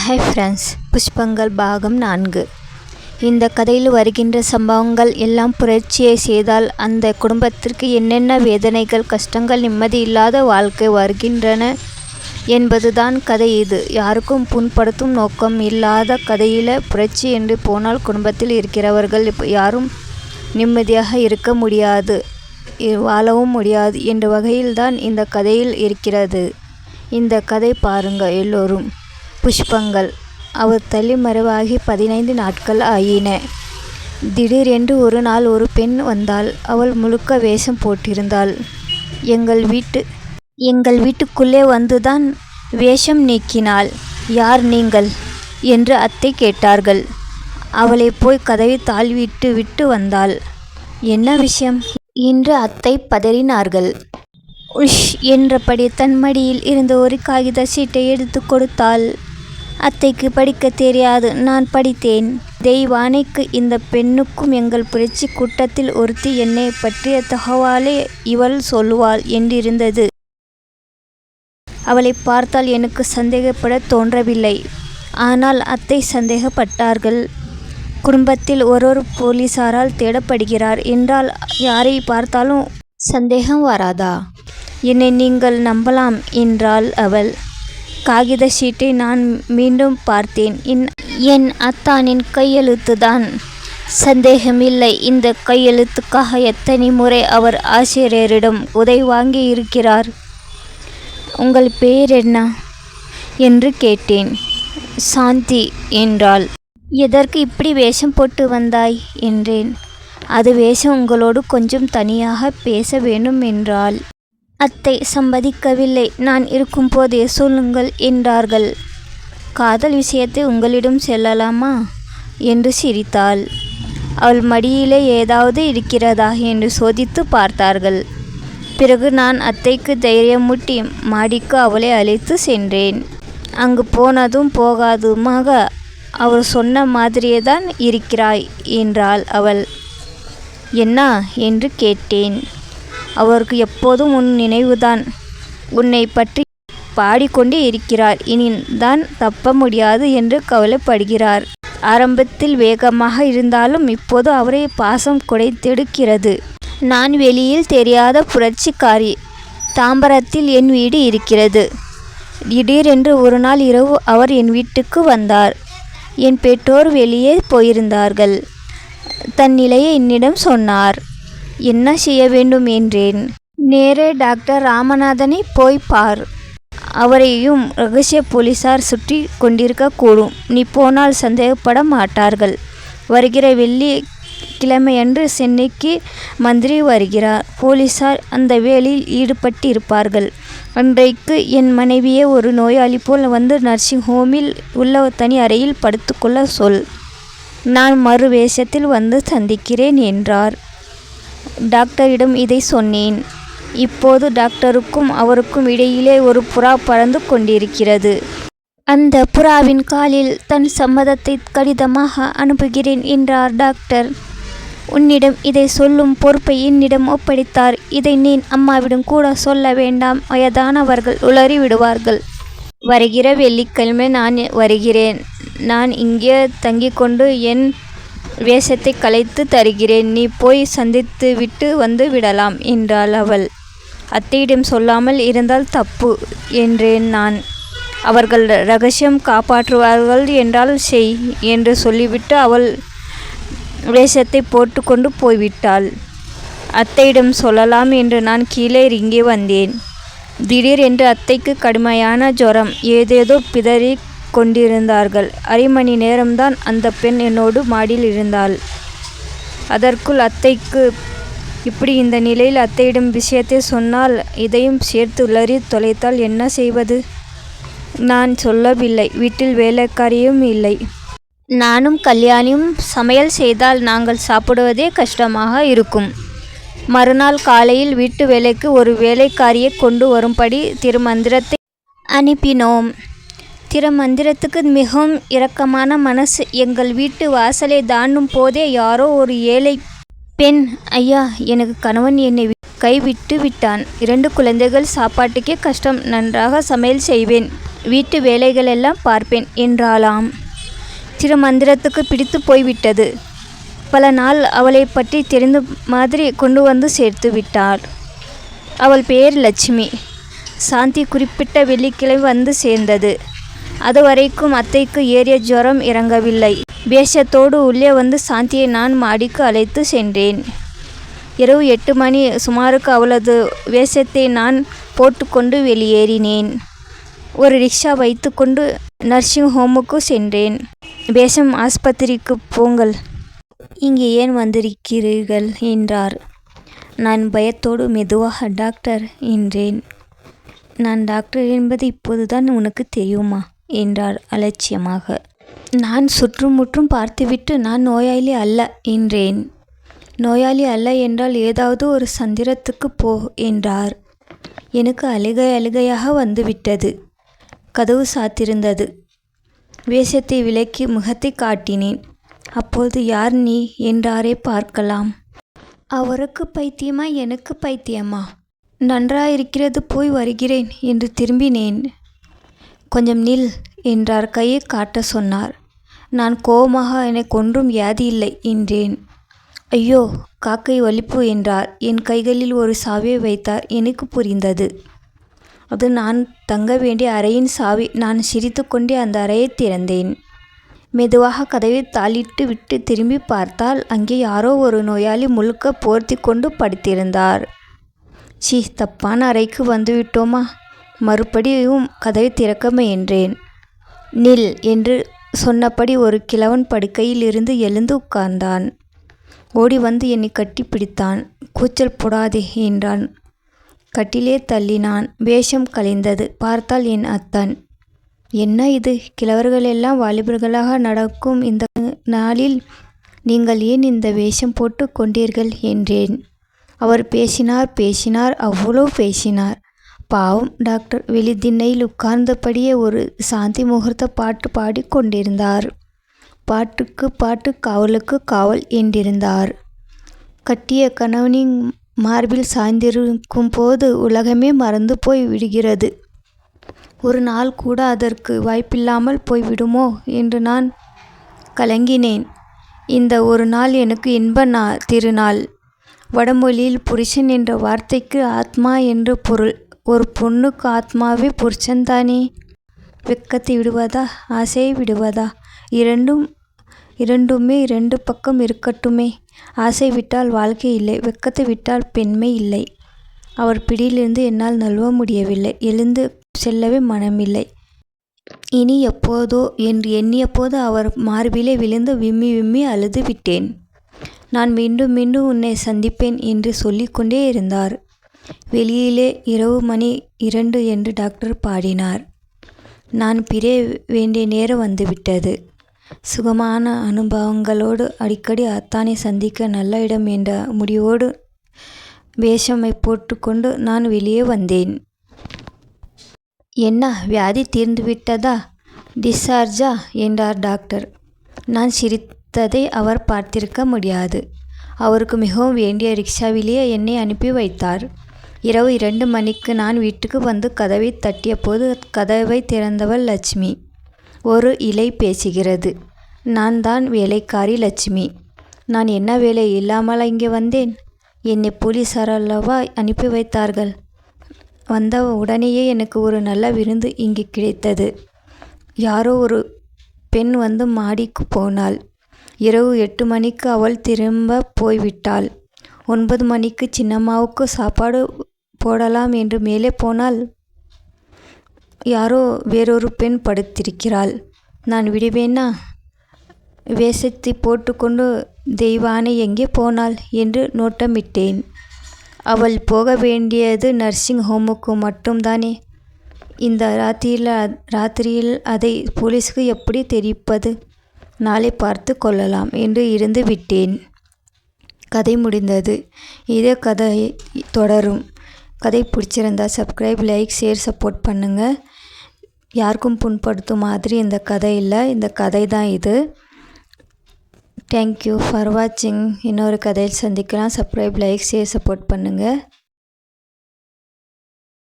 Hi friends, புஷ்பங்கள் பாகம் 4. இந்த கதையில் வருகின்ற சம்பவங்கள் எல்லாம் புரட்சியை செய்தால் அந்த குடும்பத்திற்கு என்னென்ன வேதனைகள், கஷ்டங்கள், நிம்மதி இல்லாத வாழ்க்கை வருகின்றன என்பதுதான் கதை. இது யாருக்கும் புண்படுத்தும் நோக்கம் இல்லாத கதையில் புரட்சி என்று போனால் குடும்பத்தில் இருக்கிறவர்கள் யாரும் நிம்மதியாக இருக்க முடியாது, வாழவும் முடியாது என்ற வகையில்தான் இந்த கதையில் இருக்கிறது. இந்த கதை பாருங்க எல்லோரும். புஷ்பங்கள். அவர் தலைமறைவாகி 15 நாட்கள் ஆயின. திடீரென்று ஒரு நாள் ஒரு பெண் வந்தாள். அவள் முழுக்க வேஷம் போட்டிருந்தாள். எங்கள் வீட்டுக்குள்ளே வந்துதான் வேஷம் நீக்கினாள். யார் நீங்கள் என்று அத்தை கேட்டார்கள். அவளை போய் கதவை தாழ்விட்டு விட்டு வந்தாள். என்ன விஷயம் என்று அத்தை பதறினார்கள். உஷ் என்றபடி தன் மடியில் இருந்த ஒரு காகித சீட்டை எடுத்து கொடுத்தாள். அத்தைக்கு படிக்க தெரியாது, நான் படித்தேன். தெய்வானைக்கு இந்த பெண்ணுக்கும் எங்கள் புரட்சி கூட்டத்தில் ஒருத்தி என்னை பற்றிய தகவலை இவள் சொல்லுவாள் என்றிருந்தது. அவளை பார்த்தால் எனக்கு சந்தேகப்பட தோன்றவில்லை. ஆனால் அத்தை சந்தேகப்பட்டார்கள். குடும்பத்தில் ஒரு போலீசாரால் தேடப்படுகிறார் என்றால் யாரை பார்த்தாலும் சந்தேகம் வராதா? என்னை நீங்கள் நம்பலாம் என்றாள் அவள். காகித சீட்டை நான் மீண்டும் பார்த்தேன். என் அத்தானின் கையெழுத்துதான். சந்தேகமில்லை. இந்த கையெழுத்துக்காக எத்தனை முறை அவர் ஆசிரியரிடம் உதவி வாங்கி இருக்கிறார். உங்கள் பெயர் என்ன என்று கேட்டேன். சாந்தி என்றாள். எதற்கு இப்படி வேஷம் போட்டு வந்தாய் என்றேன். அது வேஷம், உங்களோடு கொஞ்சம் தனியாக பேச வேண்டும் என்றாள். அத்தை சம்மதிக்கவில்லை. நான் இருக்கும்போதே சொல்லுங்கள் என்றார்கள். காதல் விஷயத்தை உங்களிடம் சொல்லலாமா என்று சிரித்தாள். அவள் மடியிலே ஏதாவது இருக்கிறதா என்று சோதித்து பார்த்தார்கள். பிறகு நான் அத்தைக்கு தைரியமூட்டி மாடிக்கு அவளை அழைத்து சென்றேன். அங்கு போனதும் போகாதுமாக அவர் சொன்ன மாதிரியே தான் இருக்கிறாய் என்றாள் அவள். என்ன என்று கேட்டேன். அவருக்கு எப்போதும் உன் நினைவுதான். உன்னை பற்றி பாடிக்கொண்டே இருக்கிறார். இனி தான் தப்ப முடியாது என்று கவலைப்படுகிறார். ஆரம்பத்தில் வேகமாக இருந்தாலும் இப்போது அவரை பாசம் குடைத்தெடுக்கிறது. நான் வெளியில் தெரியாத புரட்சிக்காரி. தாம்பரத்தில் என் வீடு இருக்கிறது. திடீரென்று ஒரு நாள் இரவு அவர் என் வீட்டுக்கு வந்தார். என் பெற்றோர் வெளியே போயிருந்தார்கள். தன் நிலையை என்னிடம் சொன்னார். என்ன செய்ய வேண்டும் என்றேன். நேரே டாக்டர் ராமநாதனை போய் பார். அவரையும் ரகசிய போலீசார் சுற்றி கொண்டிருக்கக்கூடும். நீ போனால் சந்தேகப்பட மாட்டார்கள். வருகிற வெள்ளிக்கிழமையன்று சென்னைக்கு மந்திரி வருகிறார். போலீசார் அந்த வேலையில் ஈடுபட்டு இருப்பார்கள். அன்றைக்கு என் மனைவியை ஒரு நோயாளி போல் வந்து நர்சிங் ஹோமில் உள்ள தனி அறையில் படுத்துக்கொள்ள சொல். நான் மறு வேஷத்தில் வந்து சந்திக்கிறேன் என்றார். டாக்டரிடம் இதை சொன்னேன். இப்போது டாக்டருக்கும் அவருக்கும் இடையிலே ஒரு புறா பறந்து கொண்டிருக்கிறது. அந்த புறாவின் காலில் தன் சம்மதத்தை கடிதமாக அனுப்புகிறேன் என்றார் டாக்டர். உன்னிடம் இதை சொல்லும் பொறுப்பை என்னிடம் ஒப்படைத்தார். இதை நீ அம்மாவிடம் கூட சொல்ல வேண்டாம். வயதானவர்கள் உளறி விடுவார்கள். வருகிற வெள்ளிக்கிழமை நான் வருகிறேன். நான் இங்கே தங்கிக்கொண்டு என் வேஷத்தை கலைத்து தருகிறேன். நீ போய் சந்தித்து விட்டு வந்து விடலாம் என்றாள் அவள். அத்தையிடம் சொல்லாமல் இருந்தால் தப்பு என்றேன் நான். அவர்கள் ரகசியம் காப்பாற்றுவார்கள் என்றால் செய் என்று சொல்லிவிட்டு அவள் வேஷத்தை போட்டுக்கொண்டு போய்விட்டாள். அத்தையிடம் சொல்லலாம் என்று நான் கீழே இறங்கி வந்தேன். திடீரென்று அத்தைக்கு கடுமையான ஜுரம். ஏதேதோ பிதறி கொண்டிருந்தார்கள். அரை மணி நேரம்தான் அந்த பெண் என்னோடு மாடியில் இருந்தாள். அதற்குள் அத்தைக்கு இப்படி இந்த நிலையில் அத்தையிடம் விஷயத்தை சொன்னால் இதையும் சேர்த்து உளறி தொலைத்தால் என்ன செய்வது? நான் சொல்லவில்லை. வீட்டில் வேலைக்காரியும் இல்லை. நானும் கல்யாணியும் சமையல் செய்தால் நாங்கள் சாப்பிடுவதே கஷ்டமாக இருக்கும். மறுநாள் காலையில் வீட்டு வேலைக்கு ஒரு வேலைக்காரியை கொண்டு வரும்படி திருமந்திரத்தை அனுப்பினோம். திருமந்திரத்துக்கு மிகவும் இரக்கமான மனசு. எங்கள் வீட்டு வாசலை தாண்டும் போதே யாரோ ஒரு ஏழை பெண், ஐயா, எனக்கு கணவன் என்னை கைவிட்டு விட்டான். 2 குழந்தைகள், சாப்பாட்டுக்கே கஷ்டம். நன்றாக சமையல் செய்வேன். வீட்டு வேலைகளெல்லாம் பார்ப்பேன் என்றாளாம். திருமந்திரத்துக்கு பிடித்து போய்விட்டது. பல நாள் அவளை பற்றி தெரிந்த மாதிரி கொண்டு வந்து சேர்த்து விட்டாள். அவள் பெயர் லட்சுமி. சாந்தி குறிப்பிட்ட வெள்ளிக்கிழமை வந்து சேர்ந்தது. அது வரைக்கும் அத்தைக்கு ஏறிய ஜுரம் இறங்கவில்லை. வேஷத்தோடு உள்ளே வந்து சாந்தியை நான் மாடிக்கு அழைத்து சென்றேன். இரவு 8 மணி சுமாருக்கு அவளது வேஷத்தை நான் போட்டுக்கொண்டு வெளியேறினேன். ஒரு ரிக்ஷா வைத்து கொண்டு நர்சிங் ஹோமுக்கு சென்றேன். வேஷம் ஆஸ்பத்திரிக்கு போங்கள், இங்கே ஏன் வந்திருக்கிறீர்கள் என்றார். நான் பயத்தோடு மெதுவாக டாக்டர் என்றேன். நான் டாக்டர் என்பது இப்போதுதான் உனக்கு தெரியுமா என்றார் அலட்சியமாக. நான் சுற்றுமுற்றும் பார்த்துவிட்டு நான் நோயாளி அல்ல என்றேன். நோயாளி அல்ல என்றால் ஏதாவது ஒரு சந்திரத்துக்கு போ என்றார். எனக்கு அழுகையாக வந்துவிட்டது. கதவு சாத்திருந்தது. வேஷத்தை விலக்கி முகத்தை காட்டினேன். அப்போது யார் நீ என்றாரே பார்க்கலாம். அவருக்கு பைத்தியமா எனக்கு பைத்தியமா? நன்றாயிருக்கிறது, போய் வருகிறேன் என்று திரும்பினேன். கொஞ்சம் நில் என்றார். கையை காட்ட சொன்னார். நான் கோபமாக எனக்கு ஒன்றும் வியாதி இல்லை என்றேன். ஐயோ, காக்கை வலிப்பு என்றார். என் கைகளில் ஒரு சாவியை வைத்தார். எனக்கு புரிந்தது. அது நான் தங்க வேண்டிய அறையின் சாவி. நான் சிரித்து கொண்டே அந்த அறையை திறந்தேன். மெதுவாக கதவை தாளிட்டு விட்டு திரும்பி பார்த்தால் அங்கே யாரோ ஒரு நோயாளி முழுக்க போர்த்தி கொண்டு படுத்திருந்தார். சி, தப்பான அறைக்கு வந்துவிட்டோமா? மறுபடியும் கதவை திறக்க முயன்றேன். நில் என்று சொன்னபடி ஒரு கிழவன் படுக்கையில் இருந்து எழுந்து உட்கார்ந்தான். ஓடி வந்து என்னை கட்டி பிடித்தான். கூச்சல் போடாதே என்றான். கட்டிலே தள்ளினான். வேஷம் கலைந்தது. பார்த்தால் என் அத்தன். என்ன இது, கிழவர்களெல்லாம் வாலிபர்களாக நடக்கும் இந்த நாளில் நீங்கள் ஏன் இந்த வேஷம் போட்டு கொண்டீர்கள் என்றேன். அவர் பேசினார், அவ்வளோ பேசினார். பாவம் டாக்டர் வெளித்திண்ணையில் உட்கார்ந்தபடியே ஒரு சாந்தி முகூர்த்த பாட்டு பாடிக்கொண்டிருந்தார். பாட்டுக்கு பாட்டு, காவலுக்கு காவல் என்றிருந்தார். கட்டிய கணவனின் மார்பில் சாய்ந்திருக்கும் போது உலகமே மறந்து போய் விடுகிறது. ஒரு நாள் கூட அதற்கு வாய்ப்பில்லாமல் போய்விடுமோ என்று நான் கலங்கினேன். இந்த ஒரு நாள் எனக்கு இன்ப திருநாள். வடமொழியில் புருஷன் என்ற வார்த்தைக்கு ஆத்மா என்று பொருள். ஒரு பொண்ணுக்கு ஆத்மாவே புருஷன்தானே. வெட்கத்தை விடுவதா, ஆசையை விடுவதா? இரண்டுமே 2 பக்கம் இருக்கட்டுமே. ஆசை விட்டால் வாழ்க்கை இல்லை, வெட்கத்தை விட்டால் பெண்மை இல்லை. அவர் பிடியிலிருந்து என்னால் நழுவ முடியவில்லை. எழுந்து செல்லவே மனமில்லை. இனி எப்போதோ என்று எண்ணிய போது அவர் மார்பிலே விழுந்து விம்மி விம்மி அழுது விட்டேன். நான் மீண்டும் மீண்டும் உன்னை சந்திப்பேன் என்று சொல்லிக்கொண்டே இருந்தார். வெளியிலே இரவு மணி 2 என்று டாக்டர் பாடினார். நான் பிரிய வேண்டிய நேரம் வந்துவிட்டது. சுகமான அனுபவங்களோடு அடிக்கடி அத்தானை சந்திக்க நல்ல இடம் என்ற முடிவோடு வேஷமை போட்டுக்கொண்டு நான் வெளியே வந்தேன். என்ன, வியாதி தீர்ந்துவிட்டதா? டிஸ்சார்ஜா என்றார் டாக்டர். நான் சிரித்ததை அவர் பார்த்திருக்க முடியாது. அவருக்கு மிகவும் வேண்டிய ரிக்ஷாவிலேயே என்னை அனுப்பி வைத்தார். இரவு 2 மணிக்கு நான் வீட்டுக்கு வந்து கதவை தட்டிய போது கதவை திறந்தவள் லட்சுமி. ஒரு இலை பேசுகிறது. நான் தான் வேலைக்காரி லட்சுமி. நான் என்ன வேலை இல்லாமல் இங்கே வந்தேன்? என்னை போலீசார் அல்லவா அனுப்பி வைத்தார்கள். வந்த உடனேயே எனக்கு ஒரு நல்ல விருந்து இங்கே கிடைத்தது. யாரோ ஒரு பெண் வந்து மாடிக்கு போனாள். இரவு 8 மணிக்கு அவள் திரும்ப போய்விட்டாள். 9 மணிக்கு சின்னம்மாவுக்கு சாப்பாடு போடலாம் என்று மேலே போனால் யாரோ வேறொரு பெண் படுத்திருக்கிறாள். நான் விடுவேனா? வேஷத்தை போட்டுக்கொண்டு தெய்வானை எங்கே போனாள் என்று நோட்டமிட்டேன். அவள் போக வேண்டியது நர்சிங் ஹோமுக்கு மட்டும்தானே. இந்த ராத்திரியில் அதை போலீஸுக்கு எப்படி தெரிவிப்பது? நாளை பார்த்து கொள்ளலாம் என்று இருந்து விட்டேன். கதை முடிந்தது. இதே கதை தொடரும். கதை பிடிச்சிருந்தா சப்ஸ்கிரைப், லைக், ஷேர், சப்போர்ட் பண்ணுங்கள். யாருக்கும் புண்படுத்தும் மாதிரி இந்த கதை இல்லை, இந்த கதை தான் இது. தேங்க்யூ ஃபார் வாட்சிங். இன்னொரு கதையில் சந்திக்கலாம். சப்ஸ்கிரைப், லைக், ஷேர், சப்போர்ட் பண்ணுங்கள்.